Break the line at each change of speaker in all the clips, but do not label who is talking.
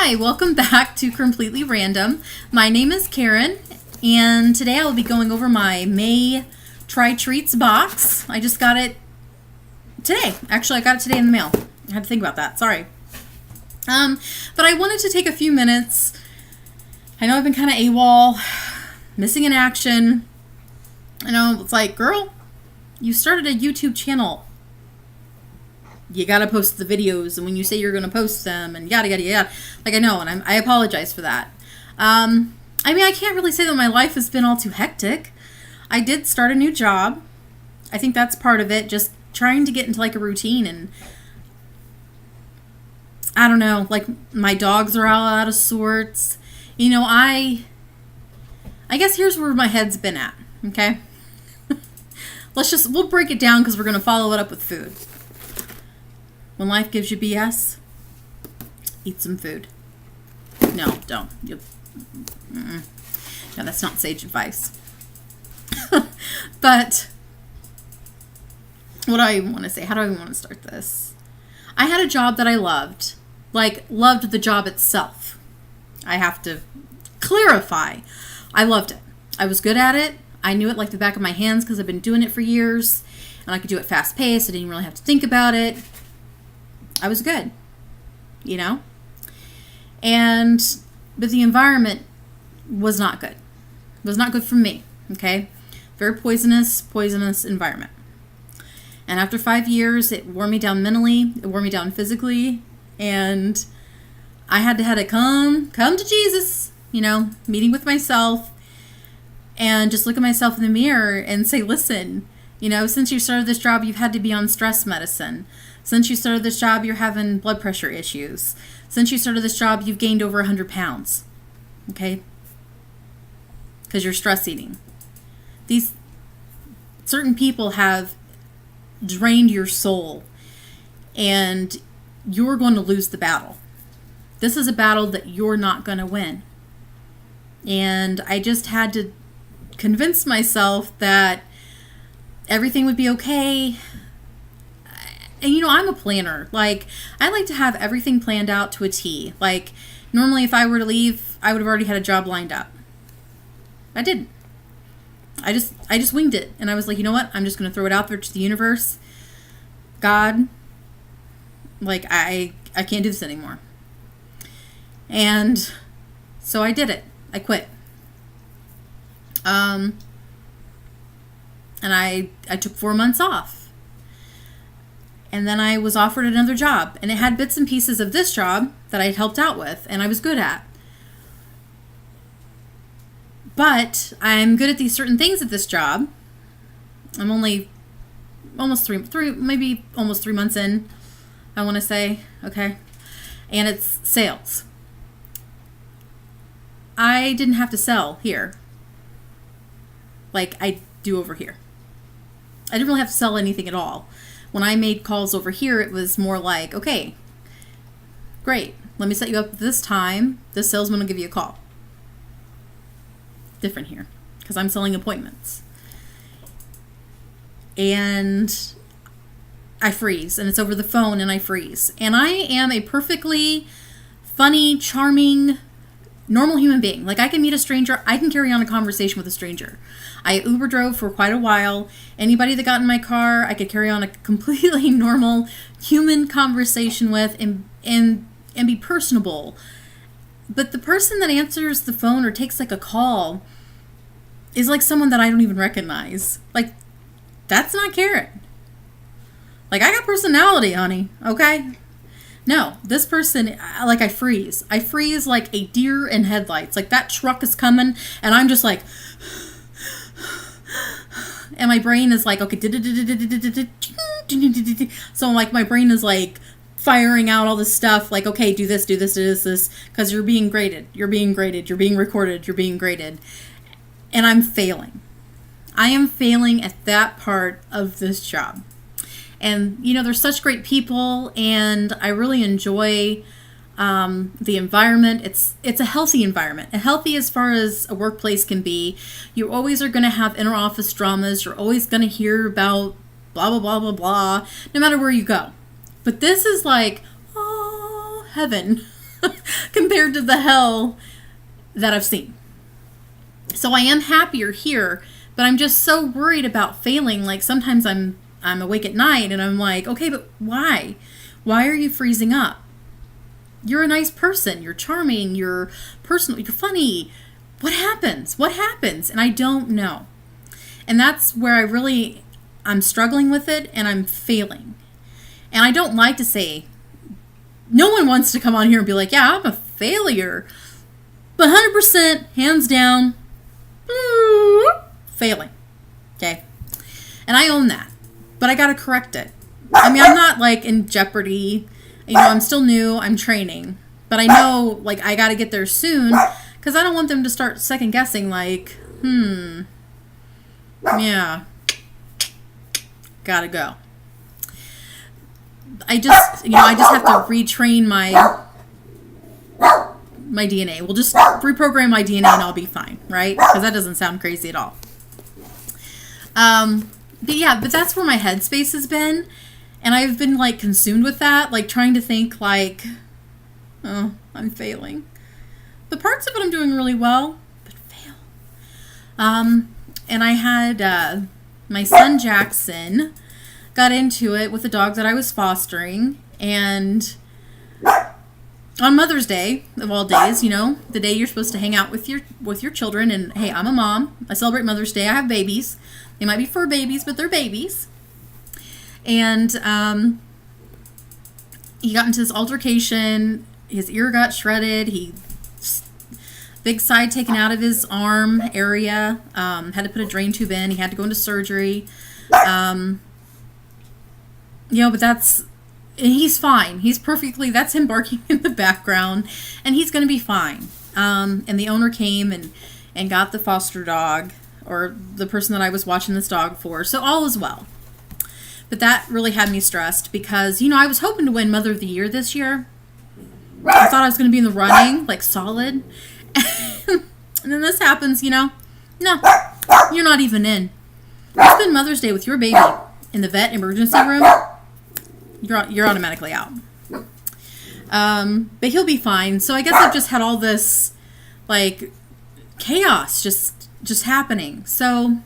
Hi, welcome back to Completely Random. My name is Karen, and today I will be going over my May TryTreats box. I just got it today. Actually, I got it today in the mail. I had to think about that. Sorry. But I wanted to take a few minutes. I know I've been kind of AWOL, missing in action. I know it's like, girl, you started a YouTube channel. You gotta post the videos, and when you say you're gonna post them, and yada yada yada. Like, I know, and I apologize for that. I mean, I can't really say that my life has been all too hectic. I did start a new job. I think that's part of it, just trying to get into like a routine, and I don't know, like my dogs are all out of sorts. You know, I guess here's where my head's been at, okay? We'll break it down because we're gonna follow it up with food. When life gives you BS, eat some food. No, don't. No, that's not sage advice. But what do I want to say? How do I want to start this? I had a job that I loved. Like, loved the job itself. I have to clarify. I loved it. I was good at it. I knew it like the back of my hands because I've been doing it for years. And I could do it fast paced. I didn't really have to think about it. I was good, you know? But the environment was not good. It was not good for me, okay? Very poisonous environment. And after 5 years, it wore me down mentally, it wore me down physically, and I had to come to Jesus, you know, meeting with myself, and just look at myself in the mirror and say, listen, you know, since you started this job, you've had to be on stress medicine. Since you started this job, you're having blood pressure issues. Since you started this job, you've gained over 100 pounds. Okay? Because you're stress eating. These certain people have drained your soul, and you're going to lose the battle. This is a battle that you're not going to win. And I just had to convince myself that everything would be okay. And, you know, I'm a planner. Like, I like to have everything planned out to a T. Like, normally if I were to leave, I would have already had a job lined up. I didn't. I just winged it. And I was like, you know what? I'm just going to throw it out there to the universe. God, like, I can't do this anymore. And so I did it. I quit. And I took 4 months off. And then I was offered another job. And it had bits and pieces of this job that I'd helped out with and I was good at. But I'm good at these certain things at this job. I'm only almost maybe almost 3 months in, I want to say. Okay. And it's sales. I didn't have to sell here like I do over here. I didn't really have to sell anything at all. When I made calls over here, it was more like, okay, great. Let me set you up this time. This salesman will give you a call. Different here because I'm selling appointments. And I freeze, and it's over the phone, and I freeze. And I am a perfectly funny, charming, normal human being. Like, I can meet a stranger. I can carry on a conversation with a stranger. I Uber drove for quite a while. Anybody that got in my car, I could carry on a completely normal human conversation with and be personable. But the person that answers the phone or takes like a call is like someone that I don't even recognize. Like, that's not Karen. Like, I got personality, honey. Okay? No, this person, like, I freeze. I freeze like a deer in headlights. Like, that truck is coming, and I'm just like, and my brain is like, okay, so like my brain is like firing out all this stuff, like, okay, do this, because you're being graded, you're being recorded, you're being graded, and I'm failing. I am failing at that part of this job. And, you know, there's such great people, and I really enjoy the environment. It's a healthy environment, a healthy as far as a workplace can be. You always are going to have inter-office dramas. You're always going to hear about blah, blah, blah, blah, blah, no matter where you go. But this is like, oh, heaven. compared to the hell that I've seen. So I am happier here, but I'm just so worried about failing. Like sometimes I'm awake at night and I'm like, okay, but why? Why are you freezing up? You're a nice person. You're charming. You're personal. You're funny. What happens? What happens? And I don't know. And that's where I'm struggling with it and I'm failing. And I don't like to say, no one wants to come on here and be like, yeah, I'm a failure. But 100%, hands down, failing. Okay? And I own that. But I got to correct it. I mean, I'm not like in jeopardy. You know, I'm still new. I'm training. But I know, like, I got to get there soon because I don't want them to start second guessing like, yeah, gotta go. I just have to retrain my DNA. We'll just reprogram my DNA and I'll be fine, right? Because that doesn't sound crazy at all. But that's where my headspace has been. And I've been like consumed with that, like trying to think like, oh, I'm failing. The parts of it I'm doing really well, but fail. And I had my son Jackson got into it with a dog that I was fostering, and on Mother's Day of all days, you know, the day you're supposed to hang out with your children, and hey, I'm a mom. I celebrate Mother's Day. I have babies. They might be fur babies, but they're babies. And he got into this altercation. His ear got shredded. Big side taken out of his arm area. Had to put a drain tube in. He had to go into surgery. But he's fine. That's him barking in the background, and he's going to be fine. And the owner came and got the foster dog, or the person that I was watching this dog for. So all is well. But that really had me stressed because, you know, I was hoping to win Mother of the Year this year. I thought I was going to be in the running, like solid. And then this happens, you know. No, you're not even in. You spend Mother's Day with your baby in the vet emergency room, you're automatically out. But he'll be fine. So I guess I've just had all this, like, chaos just happening. So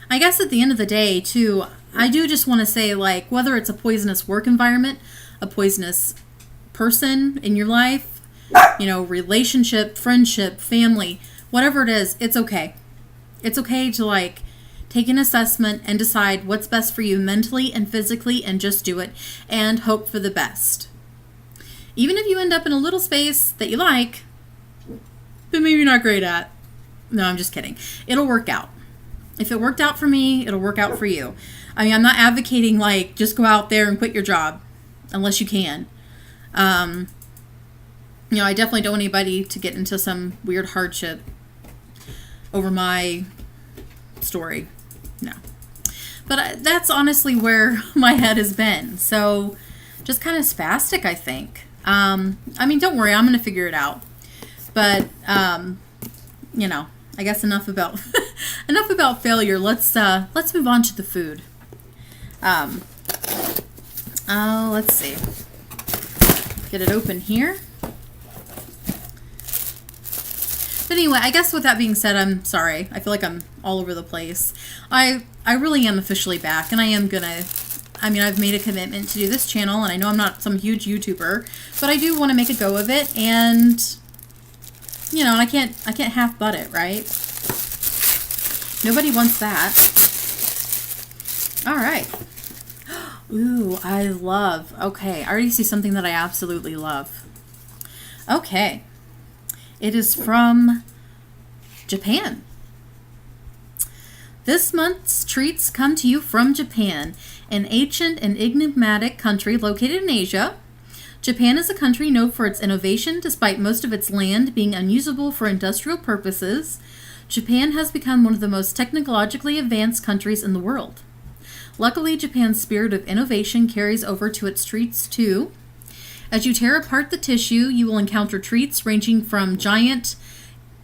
I guess at the end of the day, too, I do just want to say, like, whether it's a poisonous work environment, a poisonous person in your life, you know, relationship, friendship, family, whatever it is, it's okay. It's okay to, like, take an assessment and decide what's best for you mentally and physically and just do it and hope for the best. Even if you end up in a little space that you like, but maybe you're not great at. No, I'm just kidding. It'll work out. If it worked out for me, it'll work out for you. I mean, I'm not advocating, like, just go out there and quit your job unless you can. You know, I definitely don't want anybody to get into some weird hardship over my story. No. But that's honestly where my head has been. So just kind of spastic, I think. I mean, don't worry. I'm going to figure it out. But, you know, I guess enough about failure. Let's move on to the food. Let's see. Get it open here. But anyway, I guess with that being said, I'm sorry. I feel like I'm all over the place. I really am officially back, and I am gonna, I mean, I've made a commitment to do this channel, and I know I'm not some huge YouTuber, but I do want to make a go of it, and, you know, I can't half butt it, right? Nobody wants that. All right. Ooh, okay, I already see something that I absolutely love. Okay. It is from Japan. This month's treats come to you from Japan, an ancient and enigmatic country located in Asia. Japan is a country known for its innovation, despite most of its land being unusable for industrial purposes. Japan has become one of the most technologically advanced countries in the world. Luckily, Japan's spirit of innovation carries over to its treats too. As you tear apart the tissue, you will encounter treats ranging from giant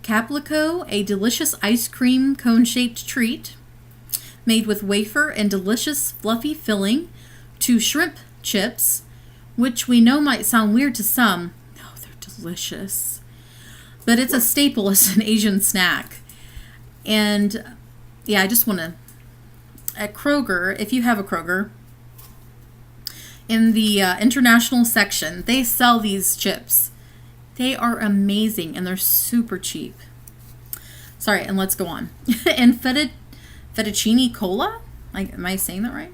Caplico, a delicious ice cream cone-shaped treat made with wafer and delicious fluffy filling, to shrimp chips, which we know might sound weird to some. No, they're delicious. delicious. But it's a staple as an Asian snack. And yeah, I just want to, at Kroger, if you have a Kroger, in the international section, they sell these chips. They are amazing and they're super cheap. Sorry, and let's go on. And fettuccine cola, am I saying that right?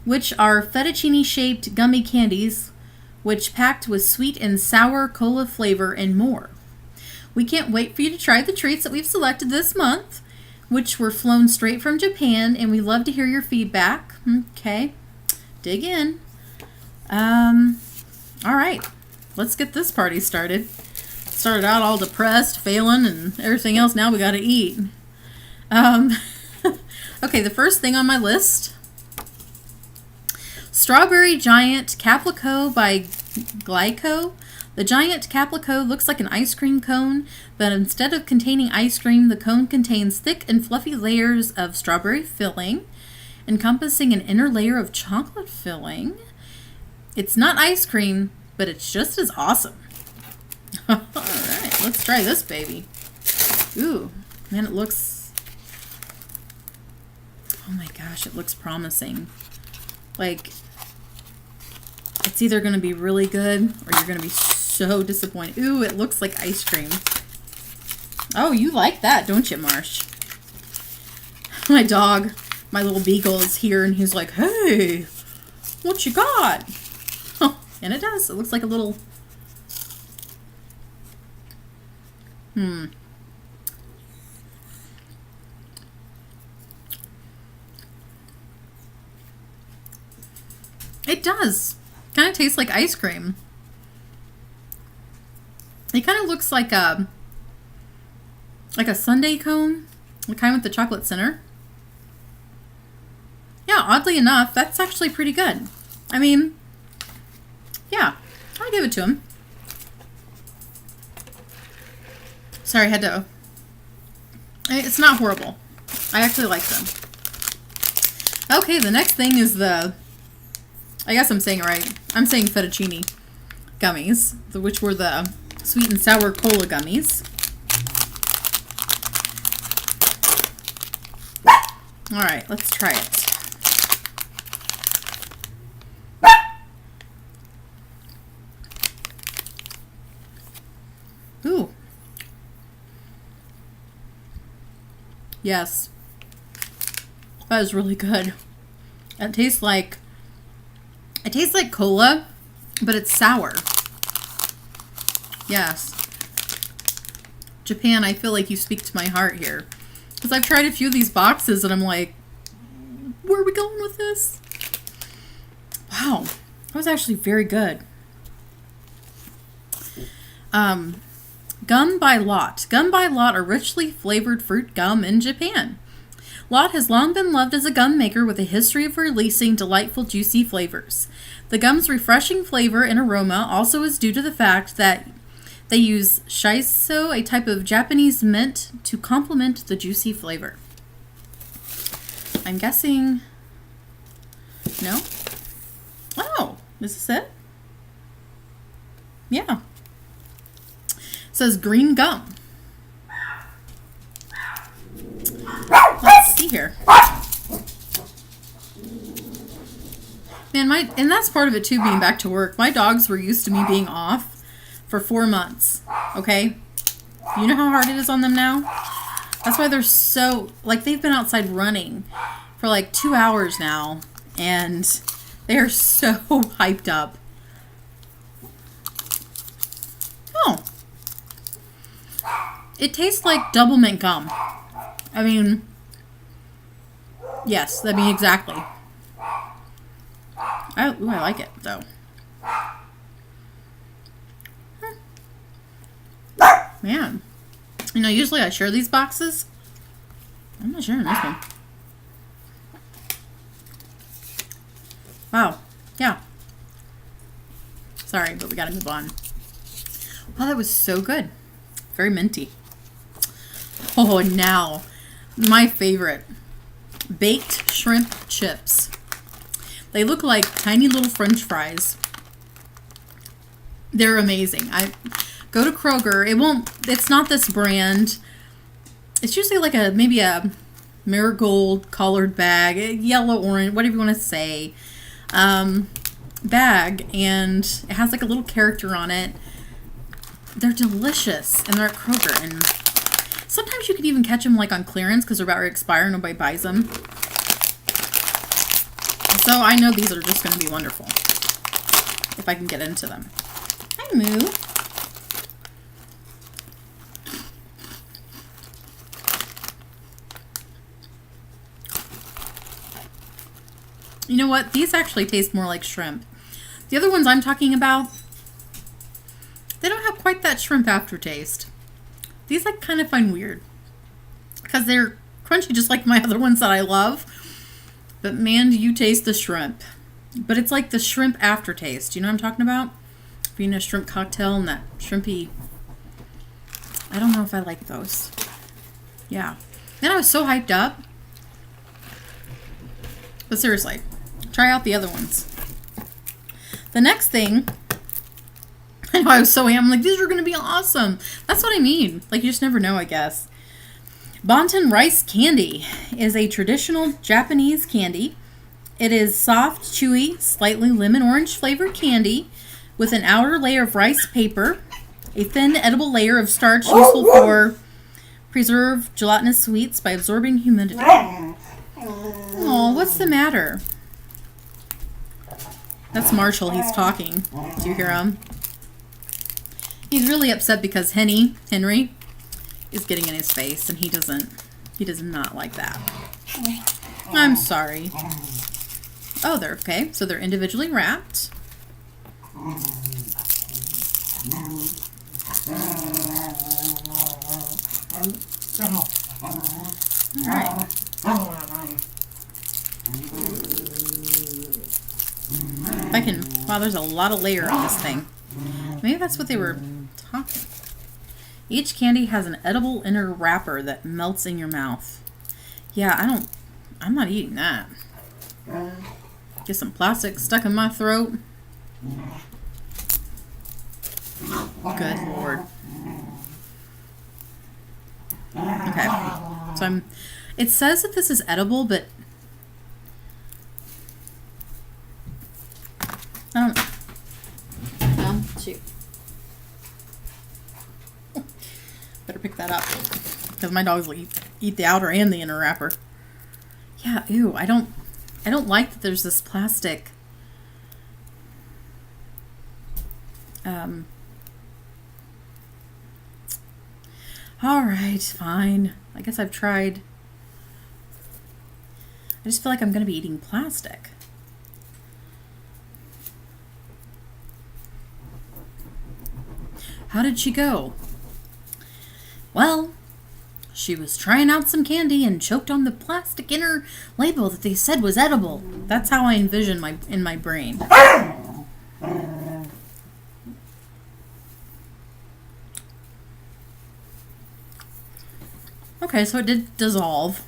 Which are fettuccine-shaped gummy candies, which packed with sweet and sour cola flavor and more. We can't wait for you to try the treats that we've selected this month, which were flown straight from Japan, and we love to hear your feedback. Okay, dig in. All right, let's get this party started. Started out all depressed, failing, and everything else. Now we got to eat. Okay, the first thing on my list, Strawberry Giant Caplico by Glyco. The giant Caplico looks like an ice cream cone, but instead of containing ice cream, the cone contains thick and fluffy layers of strawberry filling, encompassing an inner layer of chocolate filling. It's not ice cream, but it's just as awesome. All right, let's try this baby. Ooh, man, it looks... Oh my gosh, it looks promising. Like, it's either going to be really good or you're going to be so disappointed. Ooh, it looks like ice cream. Oh, you like that, don't you, Marsh? My dog, my little beagle, is here and he's like, hey, what you got? Oh, and it does. It looks like a little... It does. Kind of tastes like ice cream. It kind of looks like a sundae cone, the kind with the chocolate center. Yeah, oddly enough, that's actually pretty good. I mean, yeah, I'll give it to him. Sorry, I had to... It's not horrible. I actually like them. Okay, the next thing is the... I guess I'm saying it right. I'm saying fettuccine gummies, which were the sweet and sour cola gummies. All right, let's try it. Ooh. Yes. That is really good. It tastes like cola, but it's sour. Yes. Japan, I feel like you speak to my heart here. Because I've tried a few of these boxes and I'm like, where are we going with this? Wow. That was actually very good. Gum by Lotte. Gum by Lotte are richly flavored fruit gum in Japan. Lotte has long been loved as a gum maker with a history of releasing delightful, juicy flavors. The gum's refreshing flavor and aroma also is due to the fact that they use shiso, a type of Japanese mint, to complement the juicy flavor. I'm guessing... No? Oh, is this it? Yeah. It says green gum. Let's see here. Man, and that's part of it too, being back to work. My dogs were used to me being off for 4 months. Okay? You know how hard it is on them now? That's why they're so, like, they've been outside running for like 2 hours now, and they are so hyped up. Oh. It tastes like double mint gum. I mean, yes, I mean, exactly. I like it, though. Man. You know, usually I share these boxes. I'm not sharing this one. Wow. Yeah. Sorry, but we gotta move on. Wow, that was so good. Very minty. Oh, now, my favorite. Baked shrimp chips. They look like tiny little French fries. They're amazing. Go to Kroger. It's not this brand. It's usually like maybe a marigold colored bag, yellow, orange, whatever you want to say, bag. And it has like a little character on it. They're delicious. And they're at Kroger. And sometimes you could even catch them like on clearance because they're about to expire. Nobody buys them. So I know these are just going to be wonderful if I can get into them. Hi, Moo. You know what? These actually taste more like shrimp. The other ones I'm talking about, they don't have quite that shrimp aftertaste. These I kind of find weird because they're crunchy just like my other ones that I love. But man, do you taste the shrimp. But it's like the shrimp aftertaste. You know what I'm talking about? Being a shrimp cocktail and that shrimpy. I don't know if I like those. Yeah. Then I was so hyped up. But seriously, try out the other ones. The next thing, I know I was so amped. I'm like, these are going to be awesome. That's what I mean. Like, you just never know, I guess. Bonton rice candy is a traditional Japanese candy. It is soft, chewy, slightly lemon orange flavored candy with an outer layer of rice paper, a thin edible layer of starch useful for preserve gelatinous sweets by absorbing humidity. Oh, what's the matter? That's Marshall. He's talking. Do you hear him? He's really upset because Henry, is getting in his face, and he does not like that. I'm sorry. Oh, they're okay. So they're individually wrapped. All right. If I can, wow, there's a lot of layer on this thing. Maybe that's what they were talking. Each candy has an edible inner wrapper that melts in your mouth. Yeah, I'm not eating that. Get some plastic stuck in my throat. Good Lord. Okay. So it says that this is edible, but I don't know. Oh, shoot. Better pick that up because my dogs will eat the outer and the inner wrapper. Yeah, ew. I don't like that there's this plastic. All right, fine. I guess I've tried. I just feel like I'm going to be eating plastic. How did she go? Well, she was trying out some candy and choked on the plastic inner label that they said was edible. That's how I envision in my brain. Okay, so it did dissolve.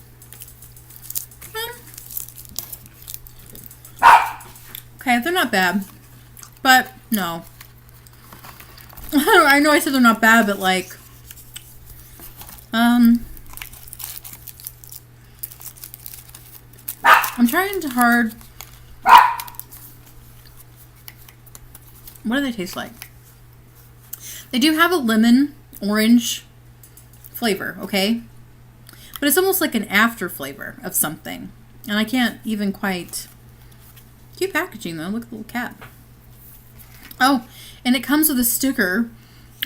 Okay, they're not bad. But, no. I know I said they're not bad, but like... I'm trying hard. What do they taste like? They do have a lemon orange flavor, okay? But it's almost like an after flavor of something. And I can't even quite... Cute packaging though. Look at the little cat. Oh, and it comes with a sticker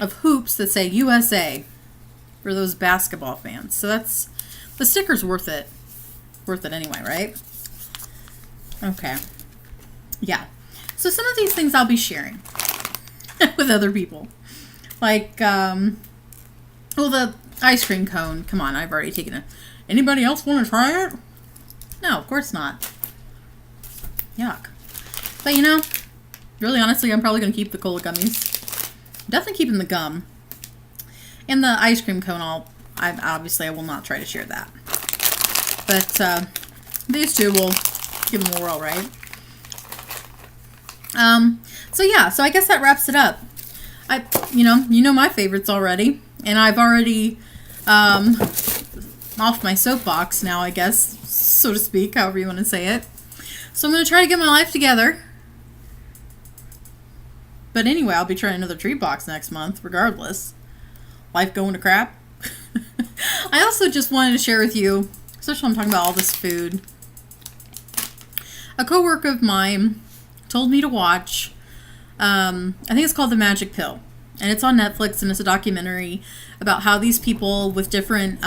of hoops that say USA for those basketball fans. So that's... The sticker's worth it. Worth it anyway, right? Okay. Yeah. So some of these things I'll be sharing with other people. Like, well, the ice cream cone. Come on, I've already taken it. Anybody else want to try it? No, of course not. Yuck. But you know, really honestly, I'm probably going to keep the cola gummies. Definitely keeping the gum. And the ice cream cone, I will not try to share that. But these two will give them a whirl, right? So yeah, so I guess that wraps it up. You know my favorites already, and I've already off my soapbox now, I guess, so to speak, however you want to say it. So I'm going to try to get my life together. But anyway, I'll be trying another treat box next month, regardless. Life going to crap. I also just wanted to share with you, especially when I'm talking about all this food. A coworker of mine told me to watch, I think it's called The Magic Pill. And it's on Netflix, and it's a documentary about how these people with different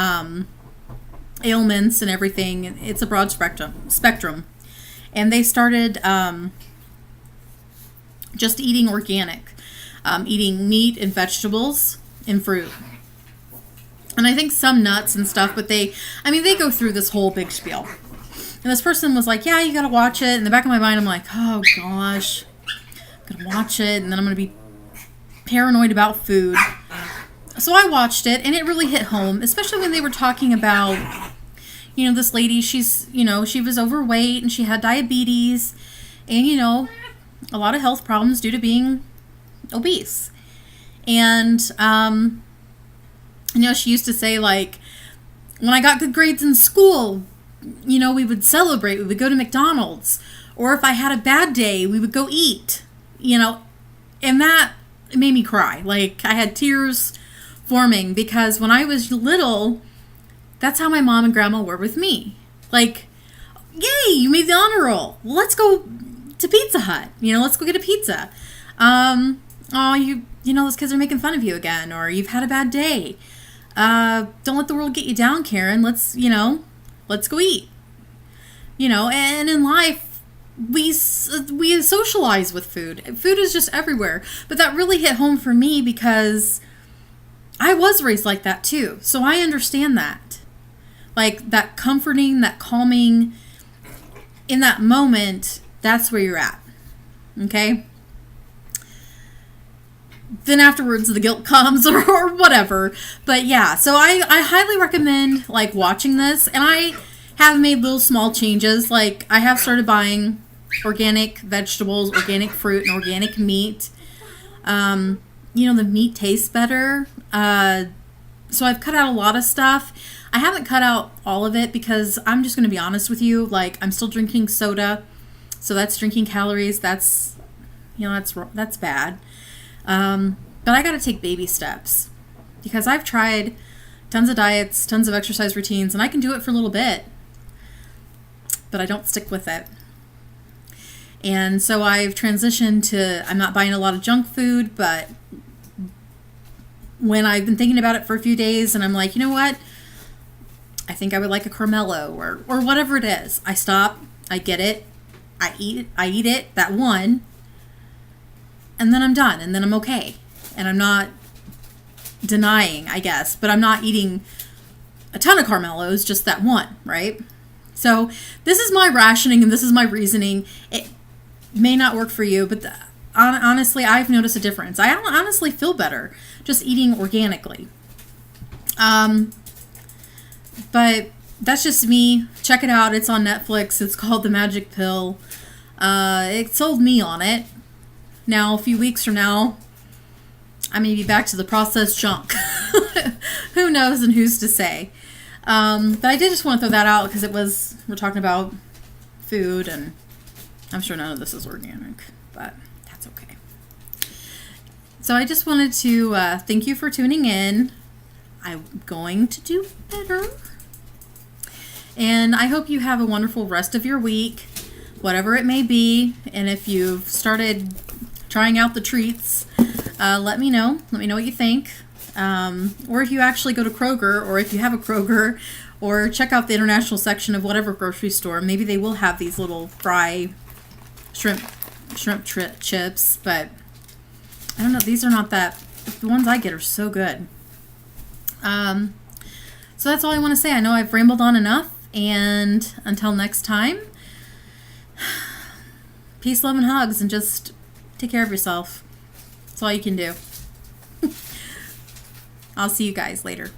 ailments and everything, it's a broad spectrum. And they started just eating organic, eating meat and vegetables and fruit. And I think some nuts and stuff, but they go through this whole big spiel. And this person was like, yeah, you got to watch it. In the back of my mind, I'm like, oh gosh, I'm going to watch it, and then I'm going to be paranoid about food. So I watched it, and it really hit home, especially when they were talking about, this lady, she was overweight, and she had diabetes, and, a lot of health problems due to being obese. And, she used to say, like, when I got good grades in school, we would celebrate, we would go to McDonald's, or if I had a bad day, we would go eat, and that made me cry. Like, I had tears forming, because when I was little, that's how my mom and grandma were with me. Like, yay, you made the honor roll. Well, let's go to Pizza Hut. Let's go get a pizza. Those kids are making fun of you again, or you've had a bad day. Don't let the world get you down, Karen. Let's go eat. And in life, we socialize with food. Food is just everywhere. But that really hit home for me, because I was raised like that too. So I understand that. Like, that comforting, that calming, in that moment, that's where you're at. Okay? Then afterwards the guilt comes, or whatever. But yeah, so I highly recommend, like, watching this. And I have made little small changes. Like, I have started buying organic vegetables, organic fruit, and organic meat. The meat tastes better. So I've cut out a lot of stuff. I haven't cut out all of it, because I'm just going to be honest with you. Like, I'm still drinking soda. So that's drinking calories. That's bad. But I got to take baby steps, because I've tried tons of diets, tons of exercise routines, and I can do it for a little bit, but I don't stick with it. And so I've transitioned to, I'm not buying a lot of junk food, but when I've been thinking about it for a few days, and I'm like, you know what? I think I would like a Carmelo, or whatever it is. I stop, I get it, I eat it, that one, and then I'm done, and then I'm okay. And I'm not denying, I guess, but I'm not eating a ton of Carmelos, just that one, right? So this is my rationing, and this is my reasoning. It may not work for you, but honestly, I've noticed a difference. I honestly feel better just eating organically. But that's just me. Check it out. It's on Netflix. It's called The Magic Pill. It sold me on it. Now, a few weeks from now, I may be back to the processed junk. Who knows, and who's to say? But I did just want to throw that out, because we're talking about food, and I'm sure none of this is organic, but that's okay. So I just wanted to thank you for tuning in. I'm going to do better. And I hope you have a wonderful rest of your week, whatever it may be. And if you've started trying out the treats, let me know. Let me know what you think. Or if you actually go to Kroger, or if you have a Kroger, or check out the international section of whatever grocery store. Maybe they will have these little fry shrimp chips, but I don't know. These are not that. The ones I get are so good. So that's all I want to say. I know I've rambled on enough, and until next time, peace, love, and hugs, and just take care of yourself. That's all you can do. I'll see you guys later.